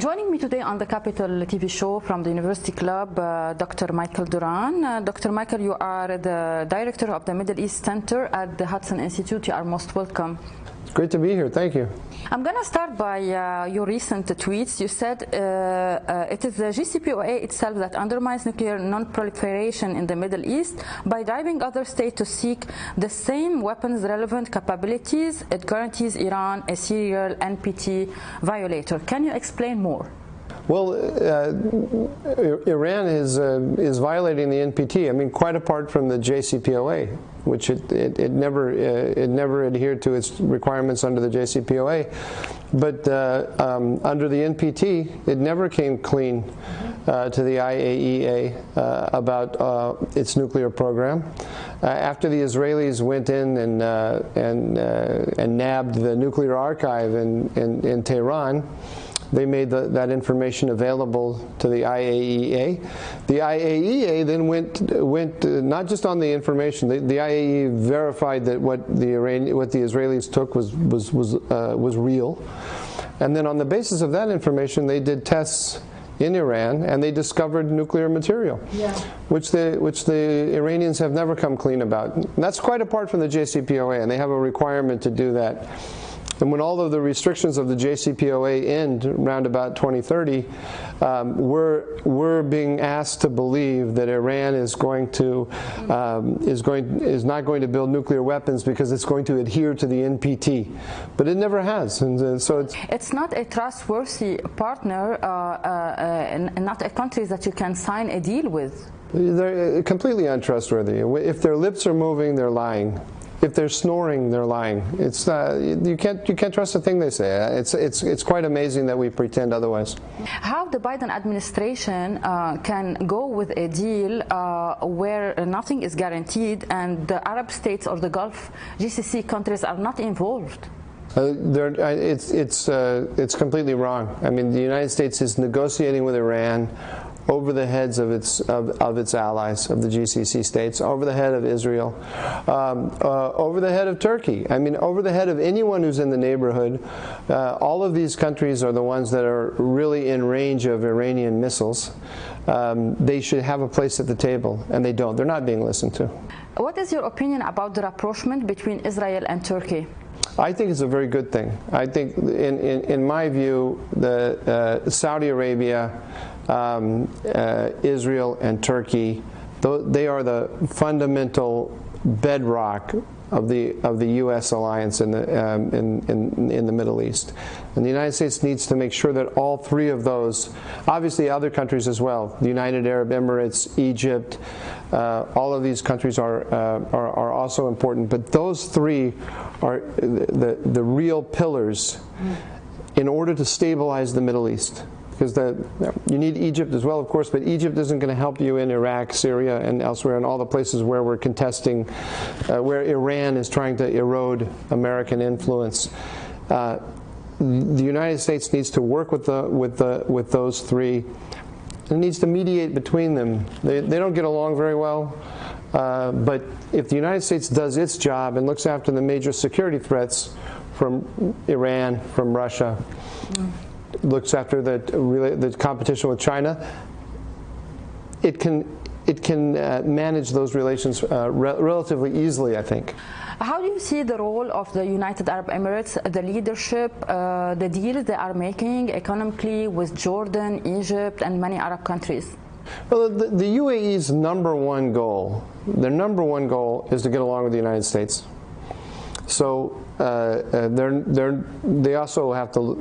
Joining me today on the Capital TV show from the University Club, Dr. Michael Doran. Dr. Michael, you are the director of the Middle East Center at the Hudson Institute. You are most welcome. It's great to be here. Thank you. I'm going to start by your recent tweets. You said it is the JCPOA itself that undermines nuclear non-proliferation in the Middle East by driving other states to seek the same weapons-relevant capabilities. It guarantees Iran a serial NPT violator. Can you explain more? Well, Iran is violating the NPT. I mean, quite apart from the JCPOA, which it never adhered to its requirements under the JCPOA. But under the NPT, it never came clean to the IAEA about its nuclear program. After the Israelis went in and nabbed the nuclear archive in Tehran, they made that information available to the IAEA. The IAEA then went not just on the information. The IAEA verified that what the Israelis took was real, and then on the basis of that information, they did tests in Iran, and they discovered nuclear material, which the Iranians have never come clean about. And that's quite apart from the JCPOA, and they have a requirement to do that. And when all of the restrictions of the JCPOA end around about 2030, we're being asked to believe that Iran is not going to build nuclear weapons because it's going to adhere to the NPT, but it never has, and so it's not a trustworthy partner, and not a country that you can sign a deal with. They're completely untrustworthy. If their lips are moving, they're lying. If they're snoring, they're lying. It's you can't trust a thing they say. It's quite amazing that we pretend otherwise. How the Biden administration can go with a deal where nothing is guaranteed and the Arab states or the Gulf GCC countries are not involved? It's completely wrong. I mean, the United States is negotiating with Iran over the heads of its allies, of the GCC states, over the head of Israel, over the head of Turkey. I mean, over the head of anyone who's in the neighborhood. All of these countries are the ones that are really in range of Iranian missiles. They should have a place at the table, and they don't. They're not being listened to. What is your opinion about the rapprochement between Israel and Turkey? I think it's a very good thing. I think, in my view, Saudi Arabia, Israel and Turkey, they are the fundamental bedrock of the U.S. alliance in the Middle East, and the United States needs to make sure that all three of those, obviously other countries as well, the United Arab Emirates, Egypt, all of these countries are also important, but those three are the real pillars in order to stabilize the Middle East. Because you need Egypt as well, of course, but Egypt isn't going to help you in Iraq, Syria, and elsewhere, and all the places where we're contesting, where Iran is trying to erode American influence. The United States needs to work with those three. It needs to mediate between them. They don't get along very well, but if the United States does its job and looks after the major security threats from Iran, from Russia, looks after the competition with China, it can manage those relations relatively easily, I think. How do you see the role of the United Arab Emirates, the leadership, the deals they are making economically with Jordan, Egypt, and many Arab countries? Well, the UAE's number one goal is to get along with the United States. So they also have to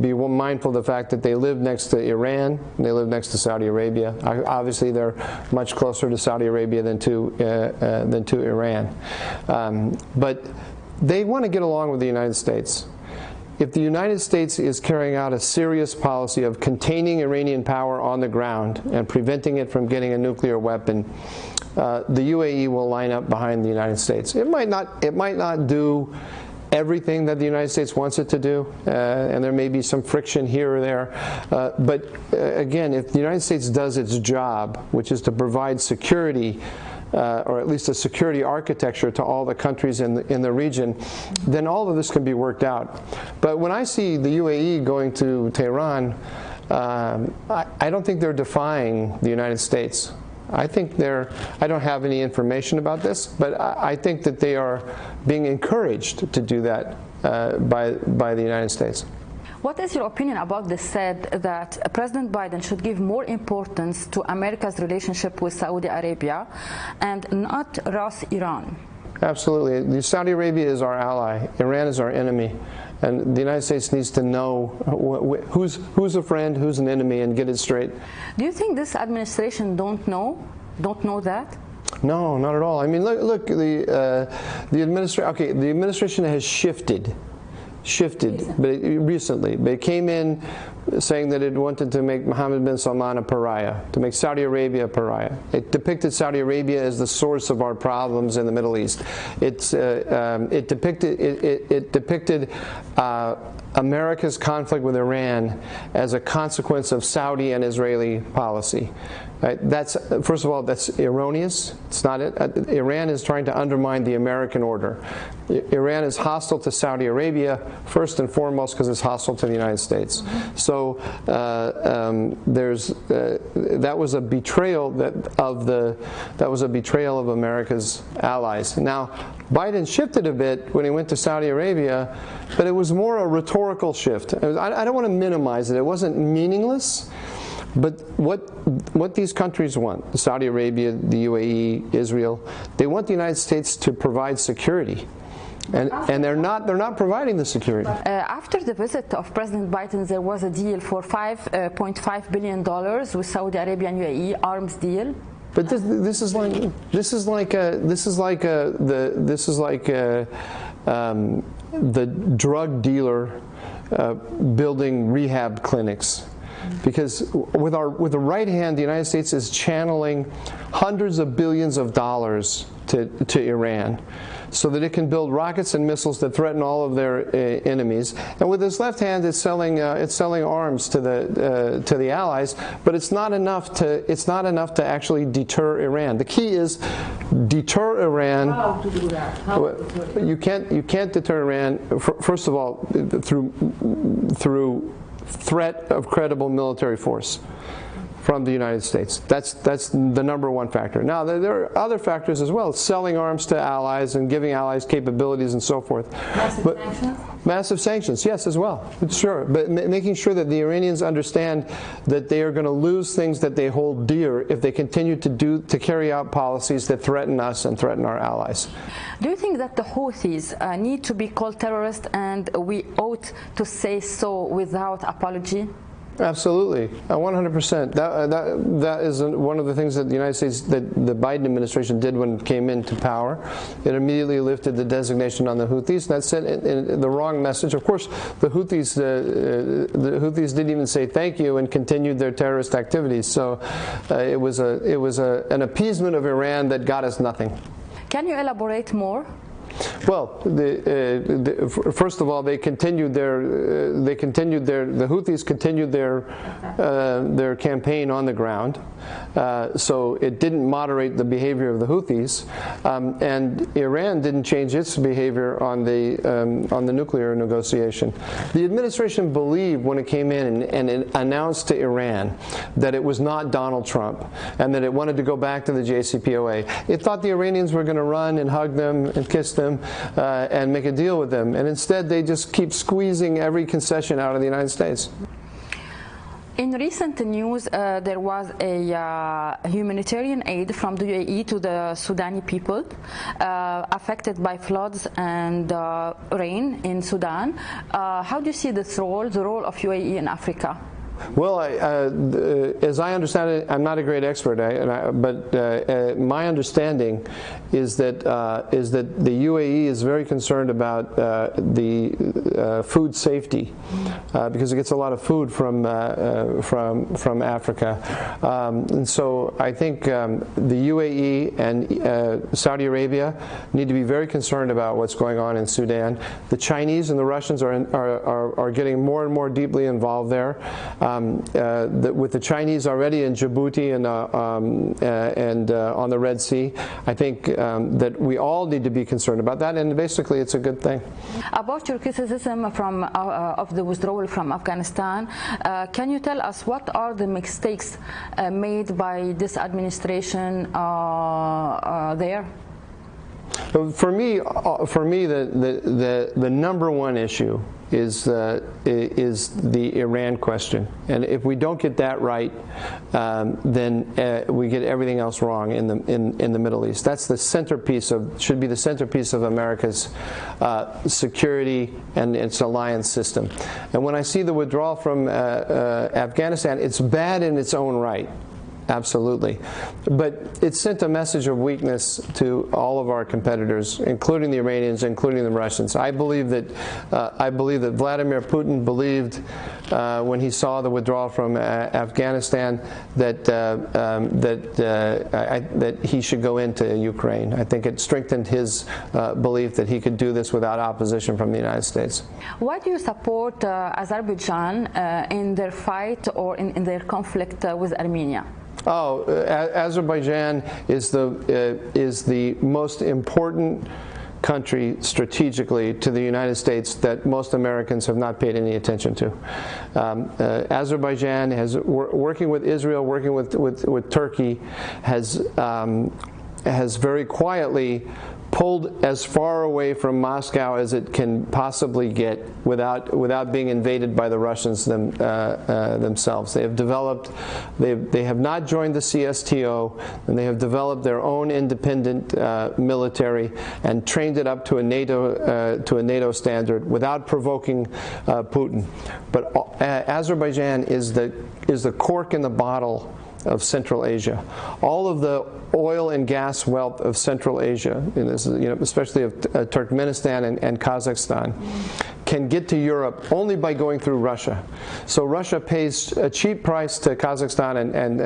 be mindful of the fact that they live next to Iran, and they live next to Saudi Arabia. Obviously, they're much closer to Saudi Arabia than to Iran. But they want to get along with the United States. If the United States is carrying out a serious policy of containing Iranian power on the ground and preventing it from getting a nuclear weapon, the UAE will line up behind the United States. It might not do everything that the United States wants it to do, and there may be some friction here or there. But again, if the United States does its job, which is to provide security, or at least a security architecture to all the countries in the region, then all of this can be worked out. But when I see the UAE going to Tehran, I don't think they're defying the United States. I think I don't have any information about this, but I think that they are being encouraged to do that by the United States. What is your opinion about this said that President Biden should give more importance to America's relationship with Saudi Arabia and not Ras Iran? Absolutely. Saudi Arabia is our ally. Iran is our enemy. And the United States needs to know who's a friend, who's an enemy, and get it straight. Do you think this administration don't know that? No, not at all. I mean, look, the administration has shifted, recently. They came in saying that it wanted to make Mohammed bin Salman a pariah, to make Saudi Arabia a pariah. It depicted Saudi Arabia as the source of our problems in the Middle East. It depicted America's conflict with Iran as a consequence of Saudi and Israeli policy. Right? First of all, that's erroneous. It's not it. Iran is trying to undermine the American order. Iran is hostile to Saudi Arabia first and foremost because it's hostile to the United States. So that was a betrayal of America's allies. Now, Biden shifted a bit when he went to Saudi Arabia, but it was more a rhetorical shift. I don't want to minimize it. It wasn't meaningless. But what these countries want, Saudi Arabia, the UAE, Israel, they want the United States to provide security. And they're not providing the security. After the visit of President Biden, there was a deal for $5.5 billion with Saudi Arabia and UAE, arms deal. But this is like the drug dealer building rehab clinics. Because with the right hand, the United States is channeling hundreds of billions of dollars to Iran, so that it can build rockets and missiles that threaten all of their enemies. And with its left hand, it's selling arms to the allies. But it's not enough to actually deter Iran. The key is deter Iran. How to do that? How to deter Iran? You can't deter Iran. First of all, through threat of credible military force from the United States. That's the number one factor. Now, there are other factors as well, selling arms to allies and giving allies capabilities and so forth. Massive sanctions? Massive sanctions, yes, as well. Sure. But making sure that the Iranians understand that they are going to lose things that they hold dear if they continue to carry out policies that threaten us and threaten our allies. Do you think that the Houthis need to be called terrorists, and we ought to say so without apology? Absolutely, 100%. That is one of the things that the United States, that the Biden administration did when it came into power. It immediately lifted the designation on the Houthis. That sent the wrong message. Of course, the Houthis didn't even say thank you and continued their terrorist activities. So it was an appeasement of Iran that got us nothing. Can you elaborate more? Well, first of all, the Houthis continued their campaign on the ground, so it didn't moderate the behavior of the Houthis, and Iran didn't change its behavior on the nuclear negotiation. The administration believed when it came in and it announced to Iran that it was not Donald Trump and that it wanted to go back to the JCPOA. It thought the Iranians were going to run and hug them and kiss them and make a deal with them, and instead they just keep squeezing every concession out of the United States. In recent news, there was a humanitarian aid from the UAE to the Sudani people affected by floods and rain in Sudan. How do you see this role, the role of UAE in Africa? Well, as I understand it, I'm not a great expert, but my understanding is that the UAE is very concerned about the food safety because it gets a lot of food from Africa, and so I think the UAE and Saudi Arabia need to be very concerned about what's going on in Sudan. The Chinese and the Russians are getting more and more deeply involved there. with the Chinese already in Djibouti and on the Red Sea, I think that we all need to be concerned about that, and basically it's a good thing. About your criticism of the withdrawal from Afghanistan, can you tell us what are the mistakes made by this administration there? For me, the number one issue is the Iran question, and if we don't get that right, then we get everything else wrong in the Middle East. That's the centerpiece should be the centerpiece of America's security and its alliance system. And when I see the withdrawal from Afghanistan, it's bad in its own right. Absolutely. But it sent a message of weakness to all of our competitors, including the Iranians, including the Russians. I believe that Vladimir Putin believed when he saw the withdrawal from Afghanistan that he should go into Ukraine. I think it strengthened his belief that he could do this without opposition from the United States. Why do you support Azerbaijan in their fight or in their conflict with Armenia? Oh, Azerbaijan is the most important country strategically to the United States that most Americans have not paid any attention to. Azerbaijan has, working with Israel, working with Turkey, has very quietly pulled as far away from Moscow as it can possibly get without being invaded by the Russians themselves. They have developed, they have not joined the CSTO, and they have developed their own independent military and trained it up to a NATO standard without provoking Putin. But Azerbaijan is the cork in the bottle of Central Asia. All of the oil and gas wealth of Central Asia, especially of Turkmenistan and Kazakhstan, can get to Europe only by going through Russia. So Russia pays a cheap price to Kazakhstan and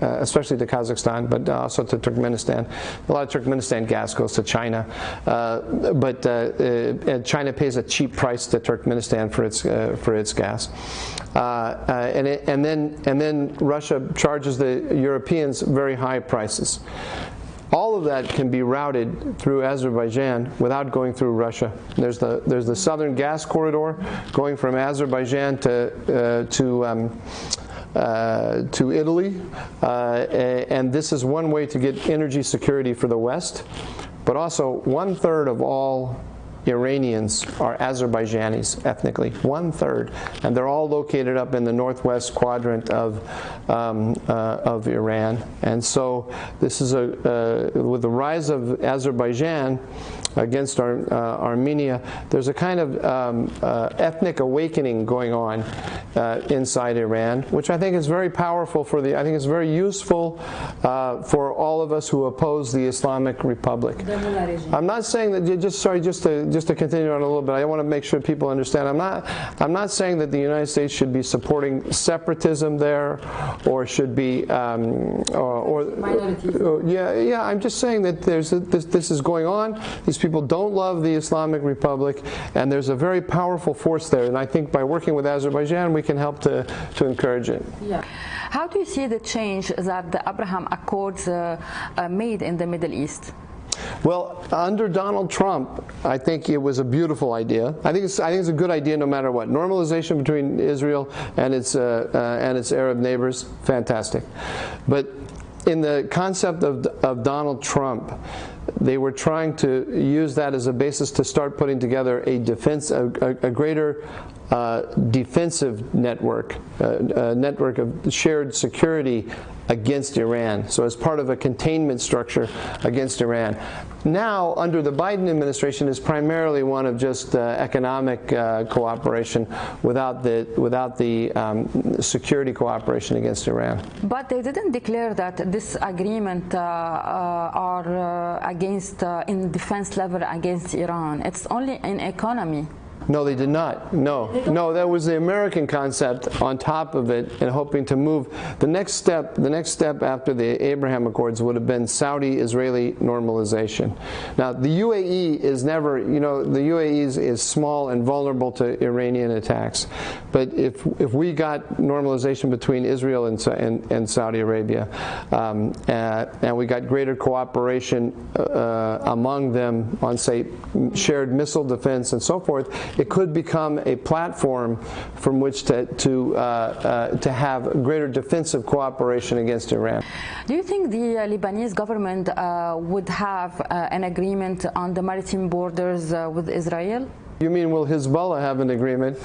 especially to Kazakhstan, but also to Turkmenistan. A lot of Turkmenistan gas goes to China, but China pays a cheap price to Turkmenistan for its gas. And then Russia charges the Europeans very high prices. All of that can be routed through Azerbaijan without going through Russia. There's the southern gas corridor going from Azerbaijan to Italy, and this is one way to get energy security for the West. But also 1/3 of all Iranians are Azerbaijanis ethnically, 1/3, and they're all located up in the northwest quadrant of Iran. And so this is with the rise of Azerbaijan against Armenia, there's a kind of ethnic awakening going on inside Iran, which I think is very powerful I think it's very useful for all of us who oppose the Islamic Republic. I'm not saying that just to continue on a little bit, I want to make sure people understand. I'm not saying that the United States should be supporting separatism there, or should be I'm just saying that this is going on. These people don't love the Islamic Republic, and there's a very powerful force there. And I think by working with Azerbaijan, we can help to encourage it. Yeah. How do you see the change that the Abraham Accords made in the Middle East? Well, under Donald Trump, I think it was a beautiful idea. I think it's a good idea no matter what. Normalization between Israel and its Arab neighbors, fantastic. But in the concept of Donald Trump, they were trying to use that as a basis to start putting together a greater defensive network, a network of shared security against Iran. So as part of a containment structure against Iran. Now, under the Biden administration, is primarily one of just economic cooperation without the security cooperation against Iran. But they didn't declare that this agreement are against in defense level against Iran. It's only in economy. No, they did not. No, that was the American concept on top of it, and hoping to move. The next step after the Abraham Accords would have been Saudi-Israeli normalization. Now, the UAE is never, the UAE is small and vulnerable to Iranian attacks. But if we got normalization between Israel and Saudi Arabia, and we got greater cooperation among them on, say, shared missile defense and so forth, it could become a platform from which to have greater defensive cooperation against Iran. Do you think the Lebanese government would have an agreement on the maritime borders with Israel? You mean, will Hezbollah have an agreement?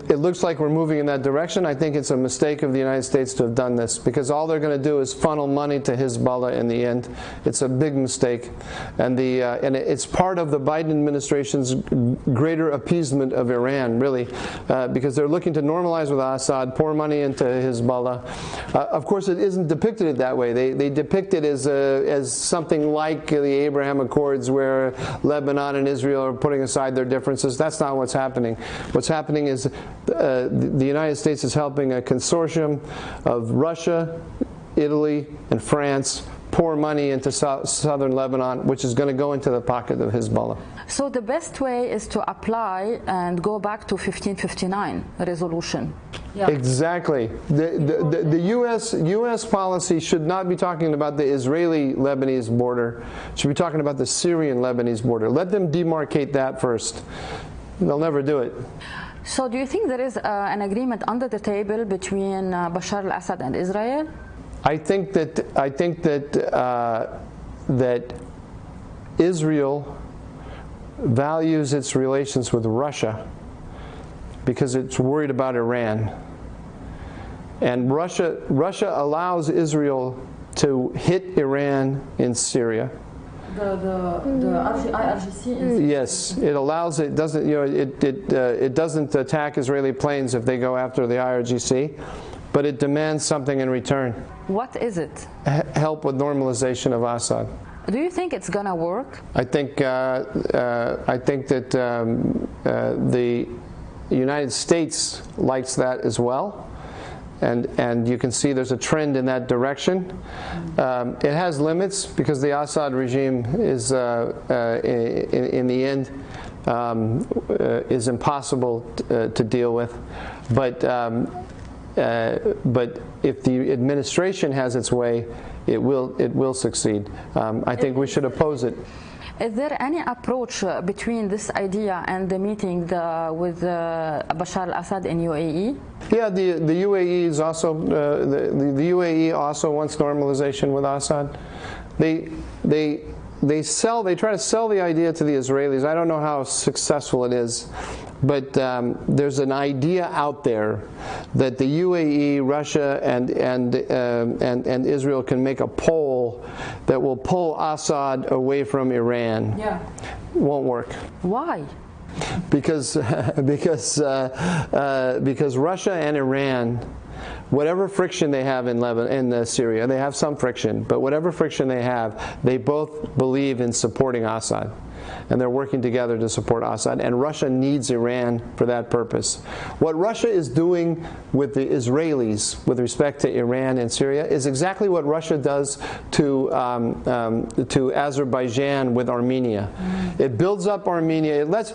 It looks like we're moving in that direction. I think it's a mistake of the United States to have done this, because all they're going to do is funnel money to Hezbollah in the end. It's a big mistake. And it's part of the Biden administration's greater appeasement of Iran, really, because they're looking to normalize with Assad, pour money into Hezbollah. Of course, it isn't depicted that way. They depict it as something like the Abraham Accords, where Lebanon and Israel are putting aside their differences. That's not what's happening. What's happening is the United States is helping a consortium of Russia, Italy, and France pour money into southern Lebanon, which is going to go into the pocket of Hezbollah. So the best way is to apply and go back to 1559 resolution. Yeah. Exactly. The U.S. policy should not be talking about the Israeli-Lebanese border. It should be talking about the Syrian-Lebanese border. Let them demarcate that first. They'll never do it. So do you think there is an agreement under the table between Bashar al-Assad and Israel? I think that Israel values its relations with Russia because it's worried about Iran. And Russia allows Israel to hit Iran in Syria. The IRGC in Syria. Yes, it allows it. Doesn't it doesn't attack Israeli planes if they go after the IRGC, but it demands something in return. What is it? Help with normalization of Assad. Do you think it's gonna work? I think that the United States likes that as well, and you can see there's a trend in that direction. It has limits because the Assad regime is, in the end, is impossible to deal with, but if the administration has its way, it will succeed. I think we should oppose it. Is there any approach between this idea and the meeting with Bashar al-Assad in UAE? Yeah, the UAE is also the UAE also wants normalization with Assad. They try to sell the idea to the Israelis. I don't know how successful it is, but there's an idea out there that the UAE, Russia, and Israel can make a poll that will pull Assad away from Iran. Yeah, won't work. Why? Because Russia and Iran, whatever friction they have in Syria, they have some friction, but whatever friction they have, they both believe in supporting Assad. And they're working together to support Assad. And Russia needs Iran for that purpose. What Russia is doing with the Israelis with respect to Iran and Syria is exactly what Russia does to Azerbaijan with Armenia. It builds up Armenia. It lets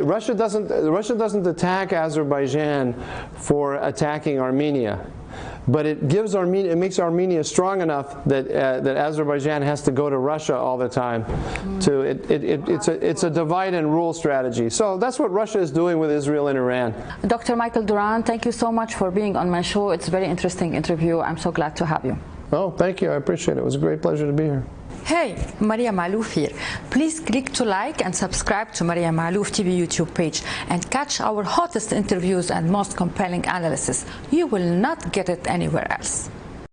Russia doesn't attack Azerbaijan for attacking Armenia. But it gives Armenia, it makes Armenia strong enough that Azerbaijan has to go to Russia all the time. It's a divide and rule strategy. So that's what Russia is doing with Israel and Iran. Dr. Michael Doran, thank you so much for being on my show. It's a very interesting interview. I'm so glad to have you. Oh, thank you. I appreciate it. It was a great pleasure to be here. Hey, Maria Malouf here. Please click to like and subscribe to Maria Malouf TV YouTube page and catch our hottest interviews and most compelling analysis. You will not get it anywhere else.